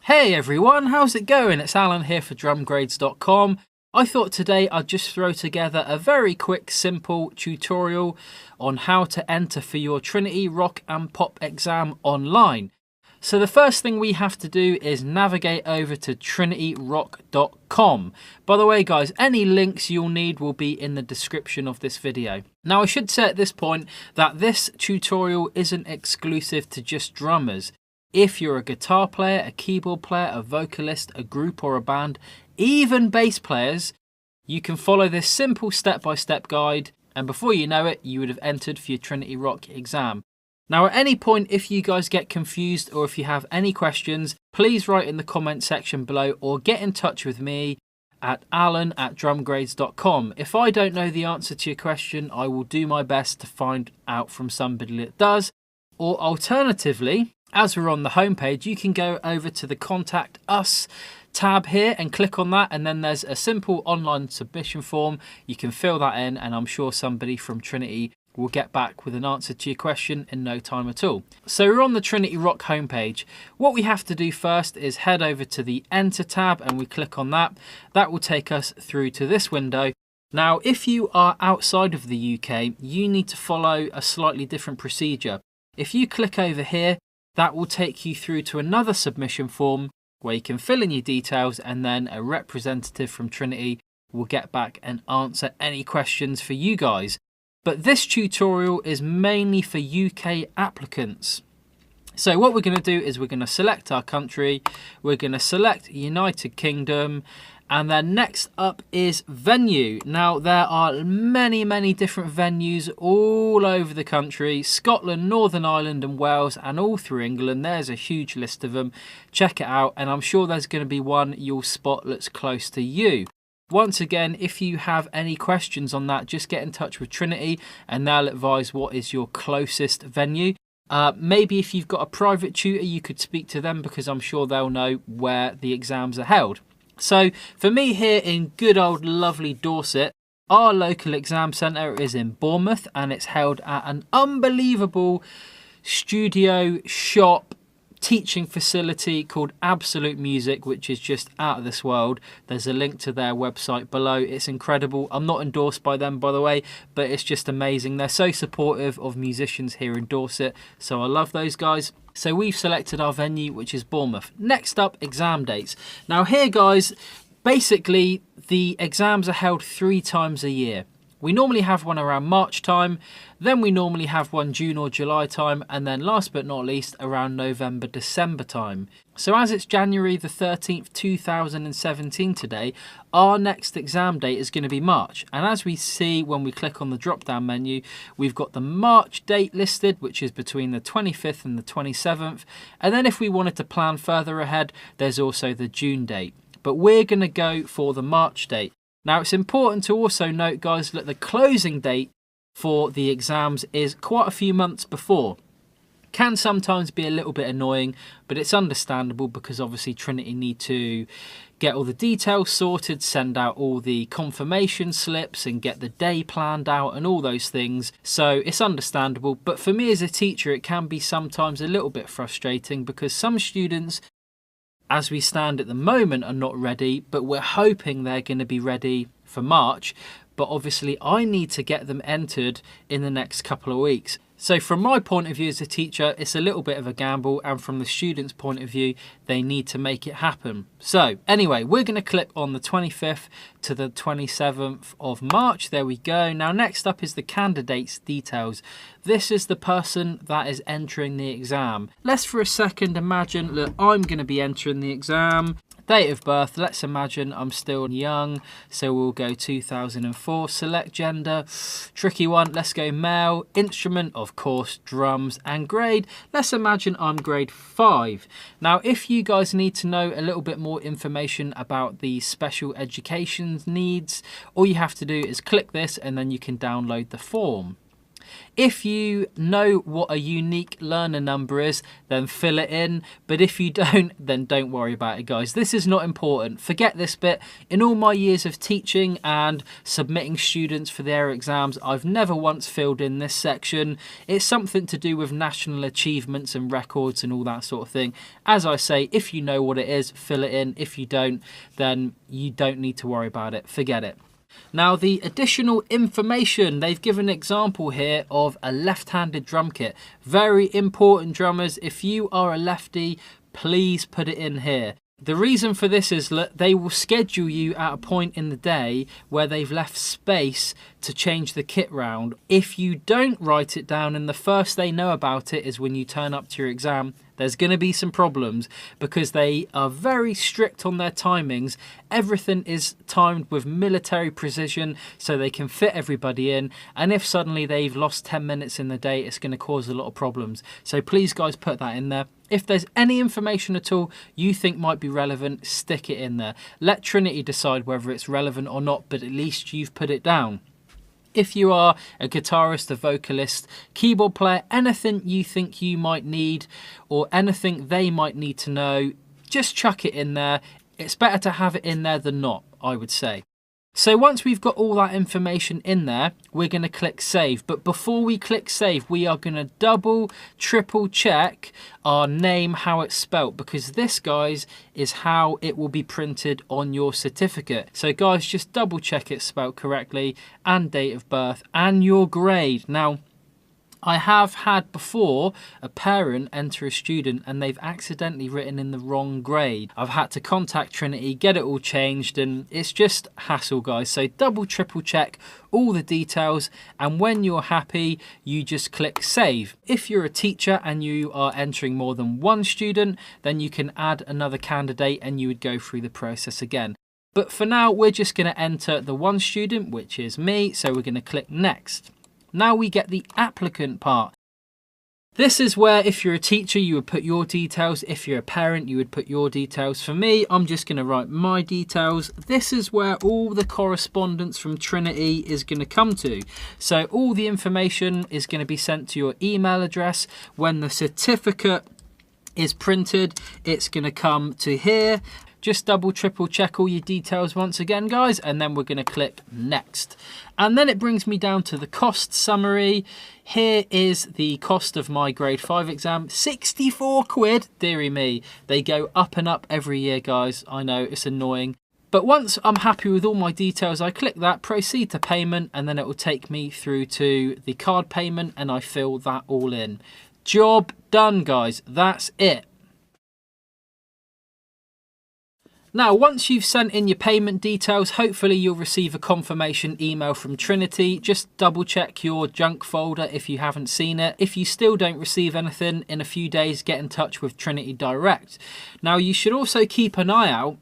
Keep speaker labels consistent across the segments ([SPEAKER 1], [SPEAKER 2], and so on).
[SPEAKER 1] Hey everyone, how's it going? It's Alan here for drumgrades.com. I thought today I'd just throw together a very quick, simple tutorial on how to enter for your Trinity Rock and Pop exam online. So the first thing we have to do is navigate over to trinityrock.com. By the way guys, any links you'll need will be in the description of this video. Now I should say at this point that this tutorial isn't exclusive to just drummers. If you're a guitar player, a keyboard player, a vocalist, a group or a band, even bass players, you can follow this simple step-by-step guide, and before you know it, you would have entered for your Trinity Rock exam. Now at any point, if you guys get confused or if you have any questions, please write in the comment section below or get in touch with me at alan@drumgrades.com. If I don't know the answer to your question, I will do my best to find out from somebody that does, or alternatively, as we're on the homepage, you can go over to the Contact Us tab here and click on that, and then there's a simple online submission form. You can fill that in and I'm sure somebody from Trinity will get back with an answer to your question in no time at all. So we're on the Trinity Rock homepage. What we have to do first is head over to the Enter tab and we click on that. That will take us through to this window. Now, if you are outside of the UK, you need to follow a slightly different procedure. If you click over here, that will take you through to another submission form where you can fill in your details, and then a representative from Trinity will get back and answer any questions for you guys. But this tutorial is mainly for UK applicants. So what we're going to do is we're going to select our country, we're going to select United Kingdom, and then next up is venue. Now there are many different venues all over the country, Scotland, Northern Ireland and Wales, and all through England. There's a huge list of them. Check it out, and I'm sure there's going to be one you'll spot that's close to you. Once again, if you have any questions on that, just get in touch with Trinity and they'll advise what is your closest venue. Maybe if you've got a private tutor, you could speak to them because I'm sure they'll know where the exams are held. So for me here in good old lovely Dorset, our local exam centre is in Bournemouth and it's held at an unbelievable studio shop teaching facility called Absolute Music, which is just out of this world. There's a link to their website below. It's incredible. I'm not endorsed by them, by the way, but it's just amazing. They're so supportive of musicians here in Dorset, so I love those guys. So we've selected our venue, which is Bournemouth. Next up, exam dates. Now here, guys, basically the exams are held 3 times a year. We normally have one around March time, then we normally have one June or July time, and then last but not least around November, December time. So as it's January the 13th, 2017 today, our next exam date is going to be March. And as we see when we click on the drop down menu, we've got the March date listed, which is between the 25th and the 27th. And then if we wanted to plan further ahead, there's also the June date. But we're going to go for the March date. Now it's important to also note, guys, that the closing date for the exams is quite a few months before. Can sometimes be a little bit annoying, but it's understandable because obviously Trinity need to get all the details sorted, send out all the confirmation slips and get the day planned out and all those things. So it's understandable, but for me as a teacher, it can be sometimes a little bit frustrating because some students, as we stand at the moment, are not ready, but we're hoping they're going to be ready for March. But obviously I need to get them entered in the next couple of weeks. So from my point of view as a teacher, it's a little bit of a gamble, and from the student's point of view, they need to make it happen. So anyway, we're going to click on the 25th to the 27th of March. There we go. Now next up is the candidate's details. This is the person that is entering the exam. Let's for a second imagine that I'm going to be entering the exam. Date of birth, let's imagine I'm still young, so we'll go 2004. Select gender, tricky one, let's go male. Instrument, of course, drums. And grade, let's imagine I'm grade 5. Now if you guys need to know a little bit more information about the special education needs, all you have to do is click this and then you can download the form. If you know what a unique learner number is, then fill it in. But if you don't, then don't worry about it, guys. This is not important. Forget this bit. In all my years of teaching and submitting students for their exams, I've never once filled in this section. It's something to do with national achievements and records and all that sort of thing. As I say, if you know what it is, fill it in. If you don't, then you don't need to worry about it. Forget it. Now, the additional information, they've given an example here of a left-handed drum kit. Very important, drummers. If you are a lefty, please put it in here. The reason for this is that they will schedule you at a point in the day where they've left space to change the kit round. If you don't write it down and the first they know about it is when you turn up to your exam, there's going to be some problems because they are very strict on their timings. Everything is timed with military precision so they can fit everybody in. And if suddenly they've lost 10 minutes in the day, it's going to cause a lot of problems. So please, guys, put that in there. If there's any information at all you think might be relevant, stick it in there. Let Trinity decide whether it's relevant or not, but at least you've put it down. If you are a guitarist, a vocalist, keyboard player, anything you think you might need or anything they might need to know, just chuck it in there. It's better to have it in there than not, I would say. So once we've got all that information in there, we're going to click save. But before we click save, we are going to double, triple check our name, how it's spelt, because this, guys, is how it will be printed on your certificate. So guys, just double check it's spelt correctly and date of birth and your grade. Now, I have had before a parent enter a student and they've accidentally written in the wrong grade. I've had to contact Trinity, get it all changed, and it's just hassle, guys. So double, triple check all the details, and when you're happy, you just click save. If you're a teacher and you are entering more than one student, then you can add another candidate and you would go through the process again. But for now, we're just going to enter the one student, which is me, so we're going to click next. Now we get the applicant part. This is where if you're a teacher, you would put your details. If you're a parent, you would put your details. For me, I'm just going to write my details. This is where all the correspondence from Trinity is going to come to. So all the information is going to be sent to your email address. When the certificate is printed, it's going to come to here. Just double, triple check all your details once again, guys, and then we're going to click next. And then it brings me down to the cost summary. Here is the cost of my grade 5 exam, 64 quid. Dearie me, they go up and up every year, guys. I know, it's annoying. But once I'm happy with all my details, I click that, proceed to payment, and then it will take me through to the card payment, and I fill that all in. Job done, guys. That's it. Now, once you've sent in your payment details, hopefully you'll receive a confirmation email from Trinity. Just double check your junk folder if you haven't seen it. If you still don't receive anything in a few days, get in touch with Trinity Direct. Now, you should also keep an eye out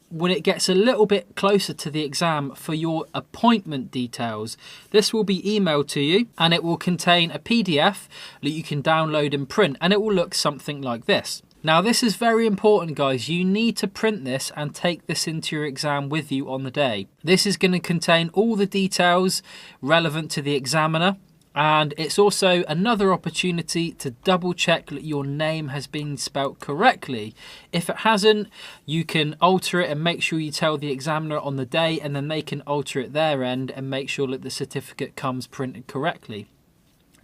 [SPEAKER 1] when it gets a little bit closer to the exam for your appointment details. This will be emailed to you and it will contain a PDF that you can download and print, and it will look something like this. Now, this is very important, guys. You need to print this and take this into your exam with you on the day. This is going to contain all the details relevant to the examiner, and it's also another opportunity to double check that your name has been spelt correctly. If it hasn't, you can alter it and make sure you tell the examiner on the day, and then they can alter it their end and make sure that the certificate comes printed correctly.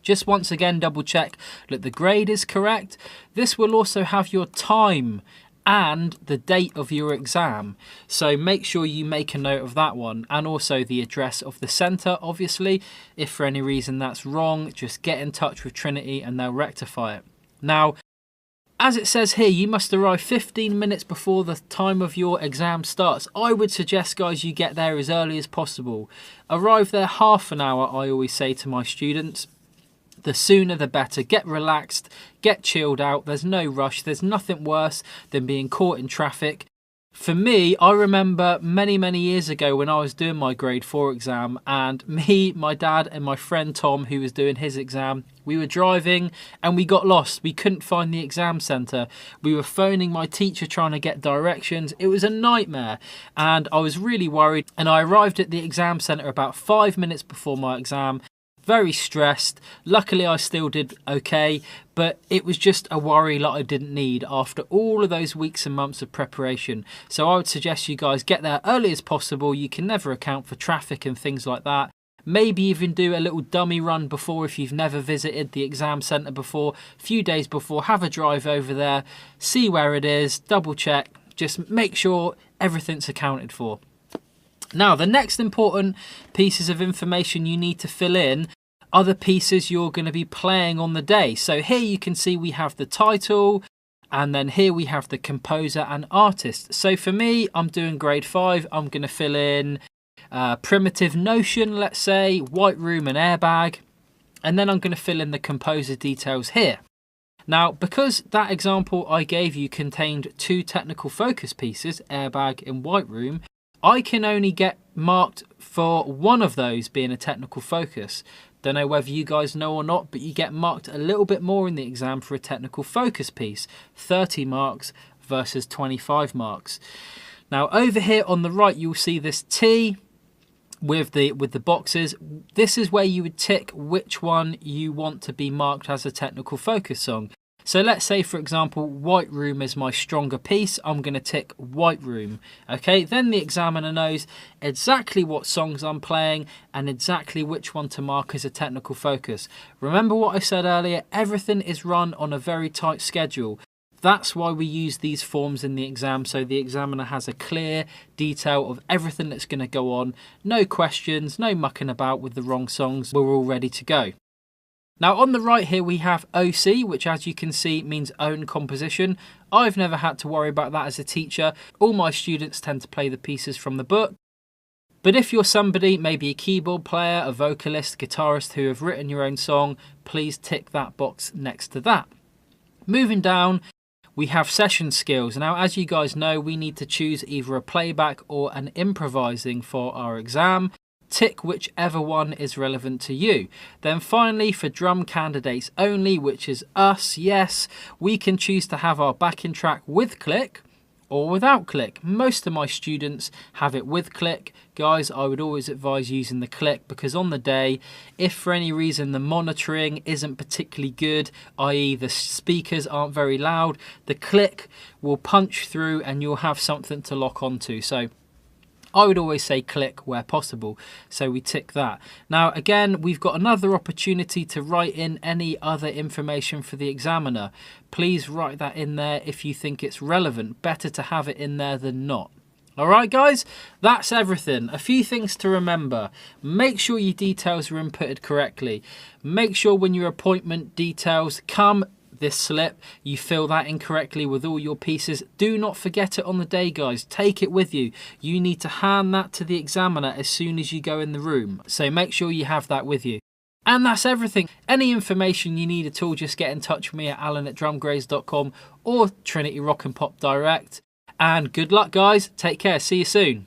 [SPEAKER 1] Just once again, double check that the grade is correct. This will also have your time and the date of your exam. So make sure you make a note of that one, and also the address of the centre, obviously. If for any reason that's wrong, just get in touch with Trinity and they'll rectify it. Now, as it says here, you must arrive 15 minutes before the time of your exam starts. I would suggest, guys, you get there as early as possible. Arrive there half an hour, I always say to my students. The sooner the better. Get relaxed, get chilled out. There's no rush. There's nothing worse than being caught in traffic. For me, I remember many years ago when I was doing my grade 4 exam, and me, my dad and my friend Tom, who was doing his exam, we were driving and we got lost. We couldn't find the exam centre. We were phoning my teacher trying to get directions. It was a nightmare and I was really worried, and I arrived at the exam centre about 5 minutes before my exam. very stressed. Luckily I still did okay, but it was just a worry that I didn't need after all of those weeks and months of preparation. So I would suggest you guys get there early as possible. You can never account for traffic and things like that. Maybe even do a little dummy run before if you've never visited the exam centre before. A few days before, have a drive over there, see where it is, double check, just make sure everything's accounted for. Now, the next important pieces of information you need to fill in are the pieces you're going to be playing on the day. So here you can see we have the title, and then here we have the composer and artist. So for me, I'm doing grade 5. I'm going to fill in Primitive Notion, let's say, White Room and Airbag, and then I'm going to fill in the composer details here. Now, because that example I gave you contained 2 technical focus pieces, Airbag and White Room, I can only get marked for one of those being a technical focus. Don't know whether you guys know or not, but you get marked a little bit more in the exam for a technical focus piece, 30 marks versus 25 marks. Now, over here on the right, you'll see this T with the boxes. This is where you would tick which one you want to be marked as a technical focus song. So let's say, for example, White Room is my stronger piece. I'm going to tick White Room. Okay, then the examiner knows exactly what songs I'm playing and exactly which one to mark as a technical focus. Remember what I said earlier, everything is run on a very tight schedule. That's why we use these forms in the exam, so the examiner has a clear detail of everything that's going to go on. No questions, no mucking about with the wrong songs. We're all ready to go. Now on the right here we have OC, which as you can see means own composition. I've never had to worry about that as a teacher. All my students tend to play the pieces from the book. But if you're somebody, maybe a keyboard player, a vocalist, guitarist who have written your own song, please tick that box next to that. Moving down, we have session skills. Now, as you guys know, we need to choose either a playback or an improvising for our exam. Tick whichever one is relevant to you. Then finally, for drum candidates only, which is us, yes, we can choose to have our backing track with click or without click. Most of my students have it with click. Guys, I would always advise using the click, because on the day, if for any reason the monitoring isn't particularly good, i.e. the speakers aren't very loud, the click will punch through and you'll have something to lock onto. So I would always say click where possible, so we tick that. Now again, we've got another opportunity to write in any other information for the examiner. Please write that in there if you think it's relevant. Better to have it in there than not. Alright guys, that's everything. A few things to remember. Make sure your details are inputted correctly. Make sure when your appointment details come, this slip, you fill that in correctly with all your pieces. Do not forget it on the day, guys. Take it with you. You need to hand that to the examiner as soon as you go in the room. So make sure you have that with you. And that's everything. Any information you need at all, just get in touch with me at alan@drumgrades.com or Trinity Rock and Pop Direct. And good luck, guys. Take care. See you soon.